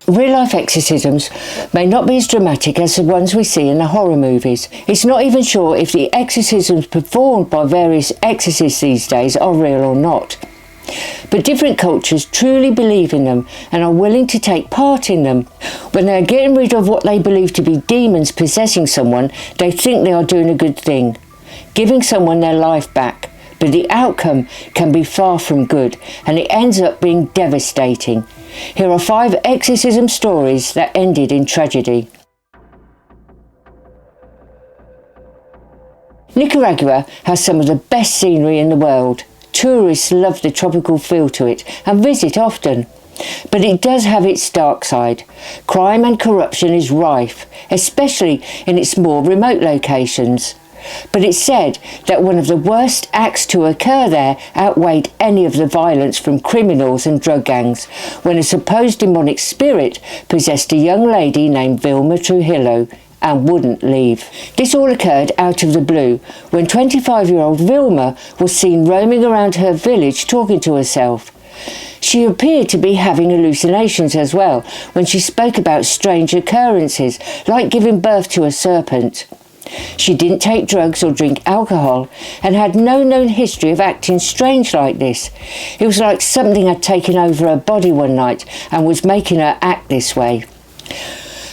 Real-life exorcisms may not be as dramatic as the ones we see in the horror movies. It's not even sure if the exorcisms performed by various exorcists these days are real or not. But different cultures truly believe in them and are willing to take part in them. When they are getting rid of what they believe to be demons possessing someone, they think they are doing a good thing, giving someone their life back. But the outcome can be far from good, and it ends up being devastating. Here are 5 exorcism stories that ended in tragedy. Nicaragua has some of the best scenery in the world. Tourists love the tropical feel to it and visit often. But it does have its dark side. Crime and corruption is rife, especially in its more remote locations. But it's said that one of the worst acts to occur there outweighed any of the violence from criminals and drug gangs when a supposed demonic spirit possessed a young lady named Vilma Trujillo and wouldn't leave. This all occurred out of the blue when 25-year-old Vilma was seen roaming around her village talking to herself. She appeared to be having hallucinations as well when she spoke about strange occurrences like giving birth to a serpent. She didn't take drugs or drink alcohol and had no known history of acting strange like this. It was like something had taken over her body one night and was making her act this way.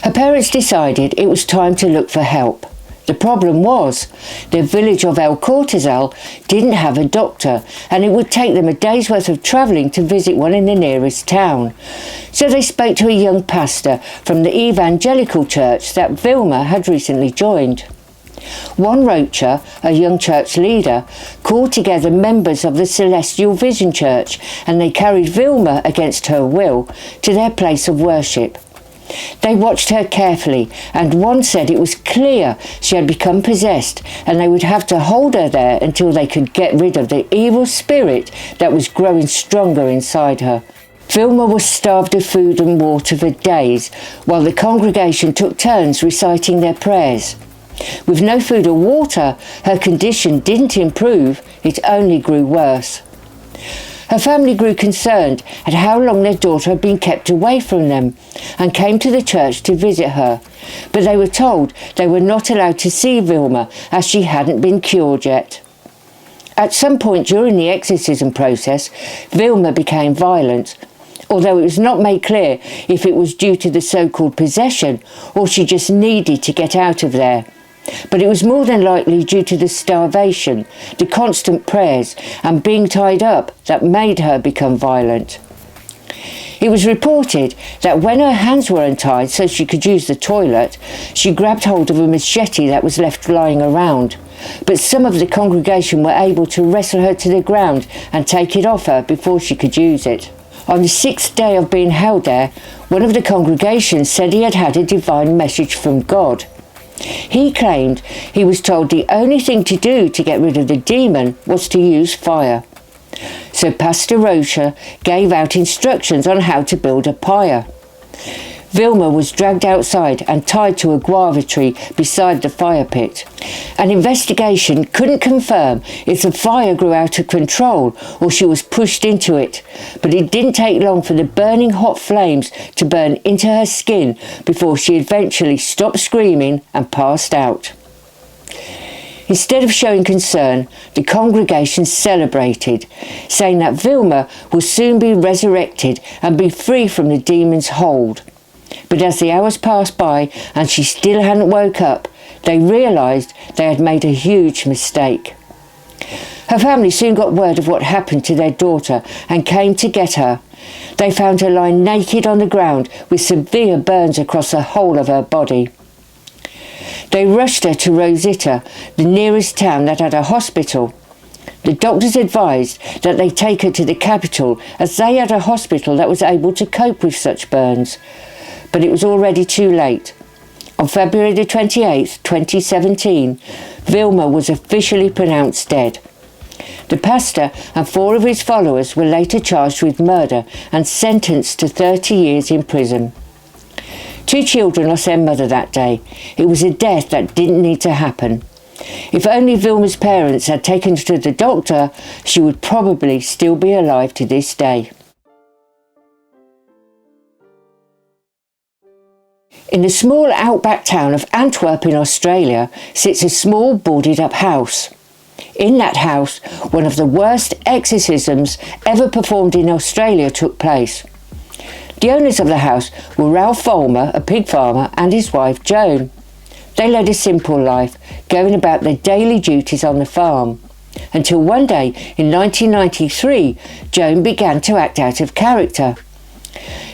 Her parents decided it was time to look for help. The problem was, the village of El Cortazal didn't have a doctor, and it would take them a day's worth of travelling to visit one in the nearest town. So they spoke to a young pastor from the evangelical church that Vilma had recently joined. Juan Rocha, a young church leader, called together members of the Celestial Vision Church, and they carried Vilma against her will to their place of worship. They watched her carefully, and one said it was clear she had become possessed, and they would have to hold her there until they could get rid of the evil spirit that was growing stronger inside her. Vilma was starved of food and water for days, while the congregation took turns reciting their prayers. With no food or water, her condition didn't improve, it only grew worse. Her family grew concerned at how long their daughter had been kept away from them and came to the church to visit her, but they were told they were not allowed to see Vilma as she hadn't been cured yet. At some point during the exorcism process, Vilma became violent, although it was not made clear if it was due to the so-called possession or she just needed to get out of there. But it was more than likely due to the starvation, the constant prayers and being tied up that made her become violent. It was reported that when her hands were untied so she could use the toilet, she grabbed hold of a machete that was left lying around. But some of the congregation were able to wrestle her to the ground and take it off her before she could use it. On the 6th day of being held there, one of the congregation said he had had a divine message from God. He claimed he was told the only thing to do to get rid of the demon was to use fire. So Pastor Rocha gave out instructions on how to build a pyre. Vilma was dragged outside and tied to a guava tree beside the fire pit. An investigation couldn't confirm if the fire grew out of control or she was pushed into it, but it didn't take long for the burning hot flames to burn into her skin before she eventually stopped screaming and passed out. Instead of showing concern, the congregation celebrated, saying that Vilma will soon be resurrected and be free from the demon's hold. But as the hours passed by and she still hadn't woke up, they realised they had made a huge mistake. Her family soon got word of what happened to their daughter and came to get her. They found her lying naked on the ground with severe burns across the whole of her body. They rushed her to Rosita, the nearest town that had a hospital. The doctors advised that they take her to the capital as they had a hospital that was able to cope with such burns. But it was already too late. On February the 28th, 2017, Vilma was officially pronounced dead. The pastor and 4 of his followers were later charged with murder and sentenced to 30 years in prison. 2 children lost their mother that day. It was a death that didn't need to happen. If only Vilma's parents had taken her to the doctor, she would probably still be alive to this day. In the small outback town of Antwerp in Australia sits a small boarded up house. In that house, one of the worst exorcisms ever performed in Australia took place. The owners of the house were Ralph Fulmer, a pig farmer, and his wife Joan. They led a simple life, going about their daily duties on the farm. Until one day in 1993, Joan began to act out of character.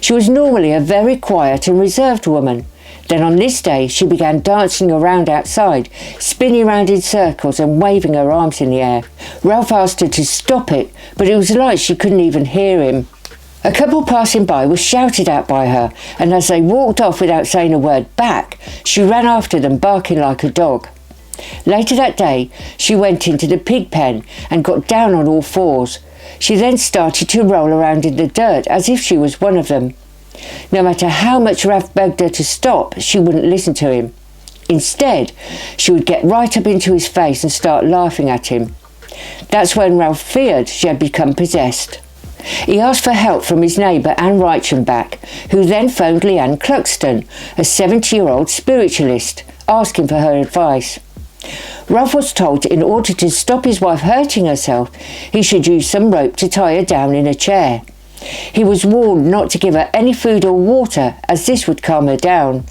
She was normally a very quiet and reserved woman. Then on this day she began dancing around outside, spinning around in circles and waving her arms in the air. Ralph asked her to stop it, but it was like she couldn't even hear him. A couple passing by was shouted at by her, and as they walked off without saying a word back, she ran after them barking like a dog. Later that day, she went into the pig pen and got down on all fours. She then started to roll around in the dirt as if she was one of them. No matter how much Ralph begged her to stop, she wouldn't listen to him. Instead, she would get right up into his face and start laughing at him. That's when Ralph feared she had become possessed. He asked for help from his neighbour Anne Reichenbach, who then phoned Leanne Cluxton, a 70-year-old spiritualist, asking for her advice. Ralph was told in order to stop his wife hurting herself, he should use some rope to tie her down in a chair. He was warned not to give her any food or water, as this would calm her down.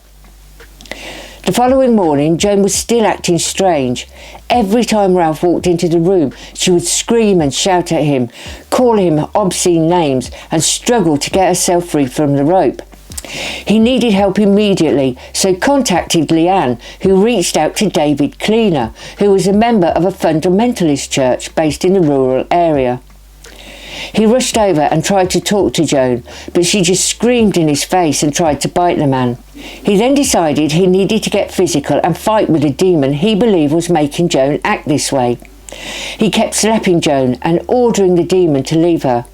The following morning, Joan was still acting strange. Every time Ralph walked into the room, she would scream and shout at him, call him obscene names, and struggle to get herself free from the rope. He needed help immediately, so contacted Leanne, who reached out to David Cleaner, who was a member of a fundamentalist church based in the rural area. He rushed over and tried to talk to Joan, but she just screamed in his face and tried to bite the man. He then decided he needed to get physical and fight with a demon he believed was making Joan act this way. He kept slapping Joan and ordering the demon to leave her.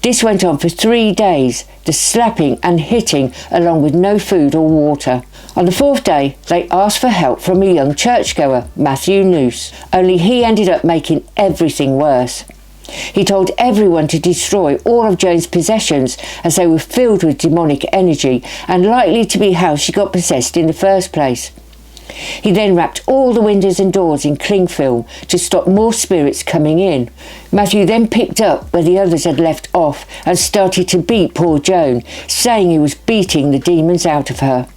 This went on for 3 days, the slapping and hitting along with no food or water. On the 4th day, they asked for help from a young churchgoer, Matthew Noose, only he ended up making everything worse. He told everyone to destroy all of Joan's possessions as they were filled with demonic energy and likely to be how she got possessed in the first place. He then wrapped all the windows and doors in cling film to stop more spirits coming in. Matthew then picked up where the others had left off and started to beat poor Joan, saying he was beating the demons out of her.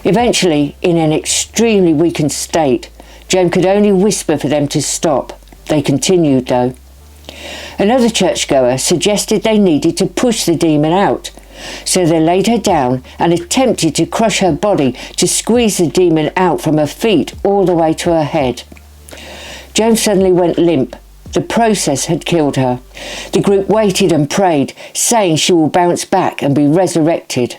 Eventually, in an extremely weakened state, Joan could only whisper for them to stop. They continued though. Another churchgoer suggested they needed to push the demon out, so they laid her down and attempted to crush her body to squeeze the demon out from her feet all the way to her head. Joan suddenly went limp. The process had killed her. The group waited and prayed, saying she will bounce back and be resurrected.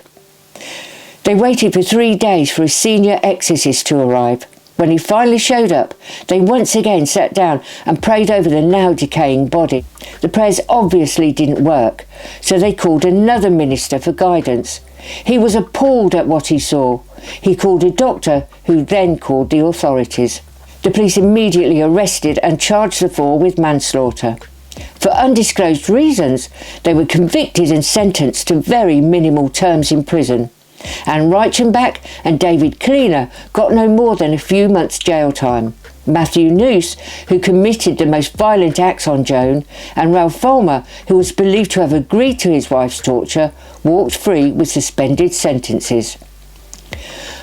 They waited for 3 days for a senior exorcist to arrive. When he finally showed up, they once again sat down and prayed over the now decaying body. The prayers obviously didn't work, so they called another minister for guidance. He was appalled at what he saw. He called a doctor, who then called the authorities. The police immediately arrested and charged the four with manslaughter. For undisclosed reasons, they were convicted and sentenced to very minimal terms in prison. Anne Reichenbach and David Cleaner got no more than a few months jail time. Matthew Noose, who committed the most violent acts on Joan, and Ralph Fulmer, who was believed to have agreed to his wife's torture, walked free with suspended sentences.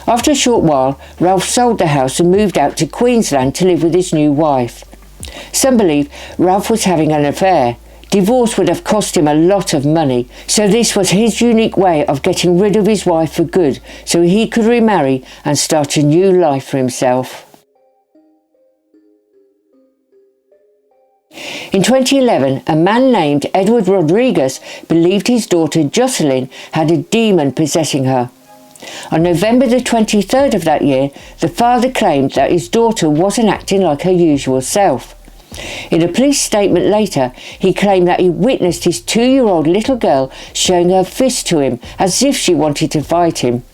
After a short while, Ralph sold the house and moved out to Queensland to live with his new wife. Some believe Ralph was having an affair. Divorce would have cost him a lot of money, so this was his unique way of getting rid of his wife for good, so he could remarry and start a new life for himself. In 2011, a man named Edward Rodriguez believed his daughter Jocelyn had a demon possessing her. On November the 23rd of that year, the father claimed that his daughter wasn't acting like her usual self. In a police statement later, he claimed that he witnessed his 2-year-old little girl showing her fist to him as if she wanted to fight him.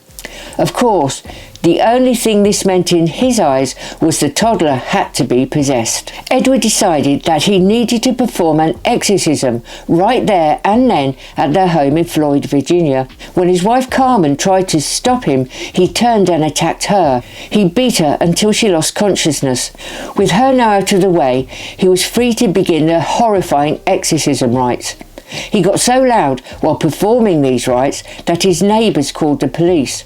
Of course, The only thing this meant in his eyes was the toddler had to be possessed. Edward decided that he needed to perform an exorcism right there and then at their home in Floyd, Virginia. When his wife Carmen tried to stop him, he turned and attacked her. He beat her until she lost consciousness. With her now out of the way, he was free to begin the horrifying exorcism rites. He got so loud while performing these rites that his neighbours called the police.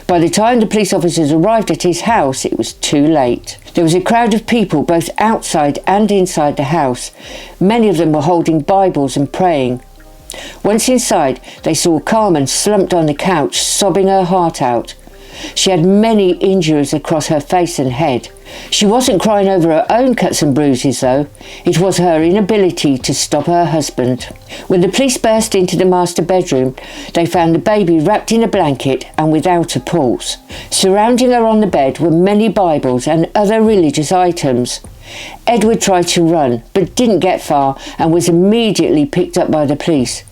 By the time the police officers arrived at his house, it was too late. There was a crowd of people both outside and inside the house. Many of them were holding Bibles and praying. Once inside, they saw Carmen slumped on the couch, sobbing her heart out. She had many injuries across her face and head. She wasn't crying over her own cuts and bruises though. It was her inability to stop her husband. When the police burst into the master bedroom, they found the baby wrapped in a blanket and without a pulse. Surrounding her on the bed were many Bibles and other religious items. Edward tried to run but didn't get far and was immediately picked up by the police.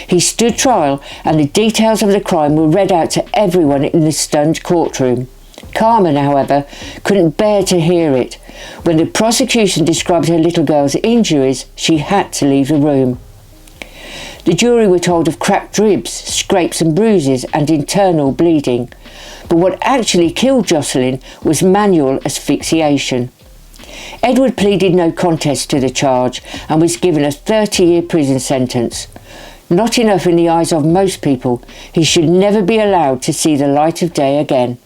He stood trial and the details of the crime were read out to everyone in the stunned courtroom. Carmen, however, couldn't bear to hear it. When the prosecution described her little girl's injuries, she had to leave the room. The jury were told of cracked ribs, scrapes and bruises and internal bleeding. But what actually killed Jocelyn was manual asphyxiation. Edward pleaded no contest to the charge and was given a 30-year prison sentence. Not enough in the eyes of most people. He should never be allowed to see the light of day again.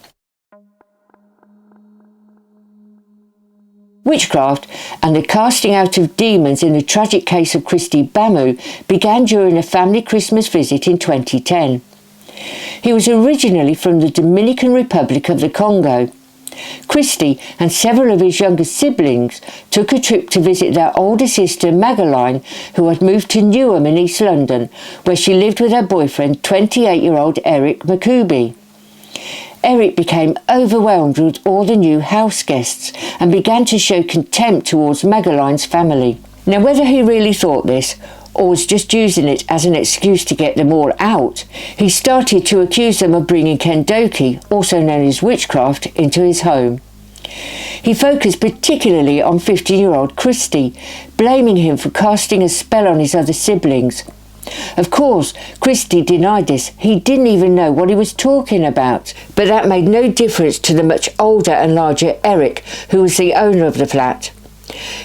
Witchcraft and the casting out of demons in the tragic case of Christy Bamu began during a family Christmas visit in 2010. He was originally from the Dominican Republic of the Congo. Christy and several of his younger siblings took a trip to visit their older sister Magaline, who had moved to Newham in East London, where she lived with her boyfriend, 28-year-old Eric McCuby. Eric became overwhelmed with all the new house guests and began to show contempt towards Magaline's family. Now, whether he really thought this or was just using it as an excuse to get them all out, he started to accuse them of bringing kendoki, also known as witchcraft, into his home. He focused particularly on 15-year-old Christy, blaming him for casting a spell on his other siblings. Of course, Christy denied this. He didn't even know what he was talking about. But that made no difference to the much older and larger Eric, who was the owner of the flat.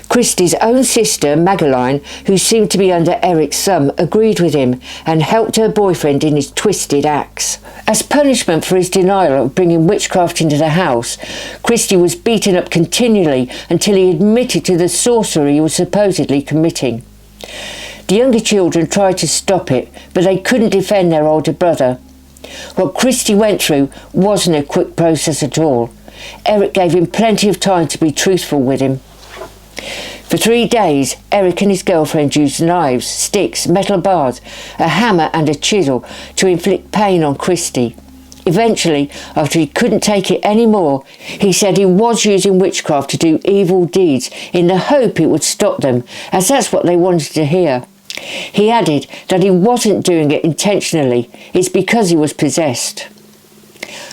Christy's own sister, Magaline, who seemed to be under Eric's thumb, agreed with him and helped her boyfriend in his twisted acts. As punishment for his denial of bringing witchcraft into the house, Christy was beaten up continually until he admitted to the sorcery he was supposedly committing. The younger children tried to stop it, but they couldn't defend their older brother. What Christy went through wasn't a quick process at all. Eric gave him plenty of time to be truthful with him. For 3 days, Eric and his girlfriend used knives, sticks, metal bars, a hammer and a chisel to inflict pain on Christy. Eventually, after he couldn't take it anymore, he said he was using witchcraft to do evil deeds in the hope it would stop them, as that's what they wanted to hear. He added that he wasn't doing it intentionally, it's because he was possessed.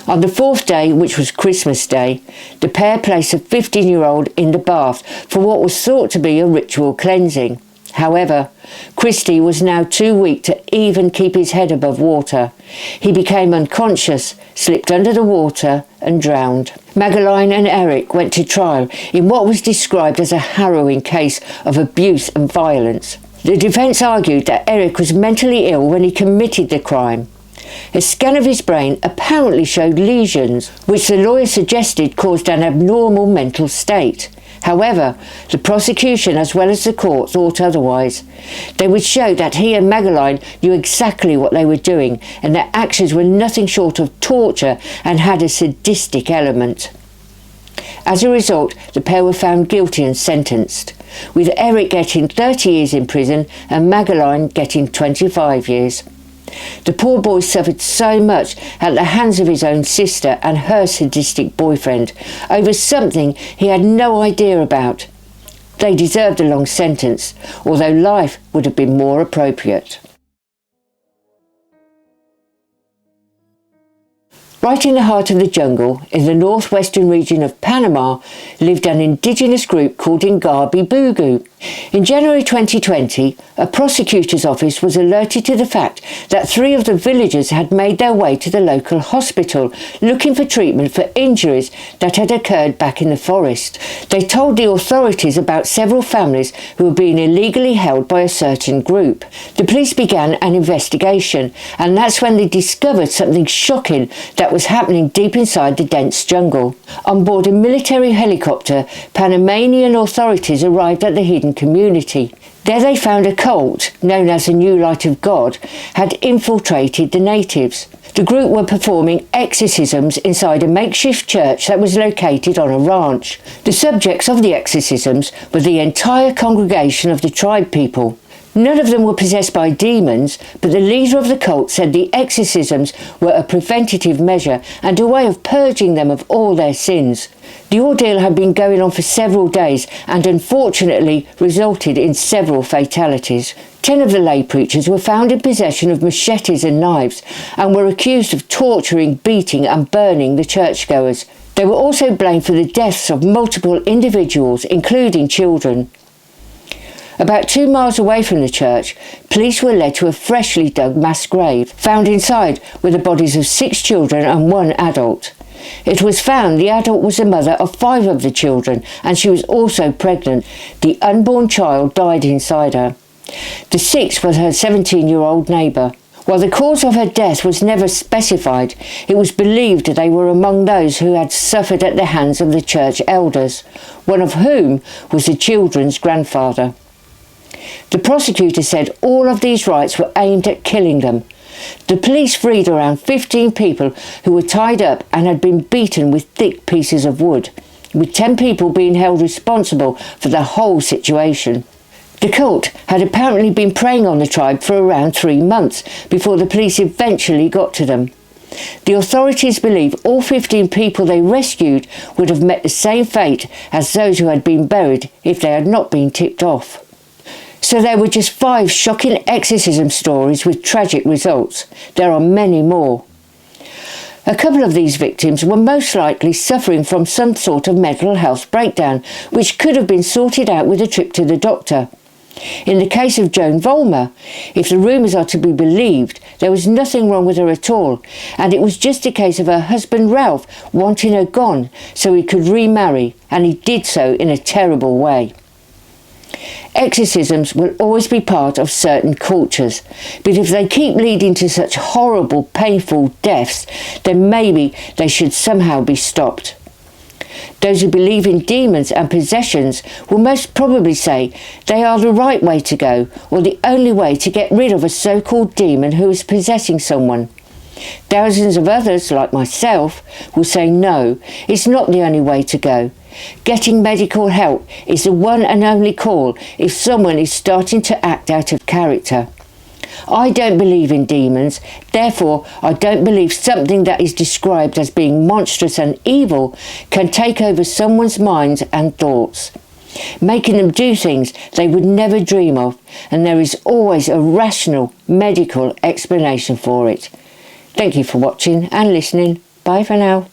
On the 4th day, which was Christmas Day, the pair placed a 15-year-old in the bath for what was thought to be a ritual cleansing. However, Christy was now too weak to even keep his head above water. He became unconscious, slipped under the water and drowned. Magaline and Eric went to trial in what was described as a harrowing case of abuse and violence. The defence argued that Eric was mentally ill when he committed the crime. A scan of his brain apparently showed lesions, which the lawyer suggested caused an abnormal mental state. However, the prosecution as well as the court thought otherwise. They would show that he and Magaline knew exactly what they were doing and their actions were nothing short of torture and had a sadistic element. As a result, the pair were found guilty and sentenced, with Eric getting 30 years in prison and Magaline getting 25 years. The poor boy suffered so much at the hands of his own sister and her sadistic boyfriend over something he had no idea about. They deserved a long sentence, although life would have been more appropriate. Right in the heart of the jungle, in the northwestern region of Panama, lived an indigenous group called Ngabi Bugu. In January 2020, a prosecutor's office was alerted to the fact that 3 of the villagers had made their way to the local hospital looking for treatment for injuries that had occurred back in the forest. They told the authorities about several families who were being illegally held by a certain group. The police began an investigation, and that's when they discovered something shocking that was happening deep inside the dense jungle. On board a military helicopter, Panamanian authorities arrived at the hidden community. There they found a cult, known as the New Light of God, had infiltrated the natives. The group were performing exorcisms inside a makeshift church that was located on a ranch. The subjects of the exorcisms were the entire congregation of the tribe people. None of them were possessed by demons, but the leader of the cult said the exorcisms were a preventative measure and a way of purging them of all their sins. The ordeal had been going on for several days and unfortunately resulted in several fatalities. 10 of the lay preachers were found in possession of machetes and knives and were accused of torturing, beating and burning the churchgoers. They were also blamed for the deaths of multiple individuals, including children. About 2 miles away from the church, police were led to a freshly dug mass grave. Found inside were the bodies of 6 children and 1 adult. It was found the adult was the mother of 5 of the children, and she was also pregnant. The unborn child died inside her. The 6th was her 17-year-old neighbour. While the cause of her death was never specified, it was believed they were among those who had suffered at the hands of the church elders, one of whom was the children's grandfather. The prosecutor said all of these rites were aimed at killing them. The police freed around 15 people who were tied up and had been beaten with thick pieces of wood, with 10 people being held responsible for the whole situation. The cult had apparently been preying on the tribe for around 3 months before the police eventually got to them. The authorities believe all 15 people they rescued would have met the same fate as those who had been buried if they had not been tipped off. So there were just 5 shocking exorcism stories with tragic results. There are many more. A couple of these victims were most likely suffering from some sort of mental health breakdown, which could have been sorted out with a trip to the doctor. In the case of Joan Vollmer, if the rumours are to be believed, there was nothing wrong with her at all, and it was just a case of her husband Ralph wanting her gone so he could remarry, and he did so in a terrible way. Exorcisms will always be part of certain cultures, but if they keep leading to such horrible, painful deaths, then maybe they should somehow be stopped. Those who believe in demons and possessions will most probably say they are the right way to go, or the only way to get rid of a so-called demon who is possessing someone. Thousands of others, like myself, will say no, it's not the only way to go. Getting medical help is the one and only call if someone is starting to act out of character. I don't believe in demons, therefore I don't believe something that is described as being monstrous and evil can take over someone's minds and thoughts, making them do things they would never dream of, and there is always a rational medical explanation for it. Thank you for watching and listening. Bye for now.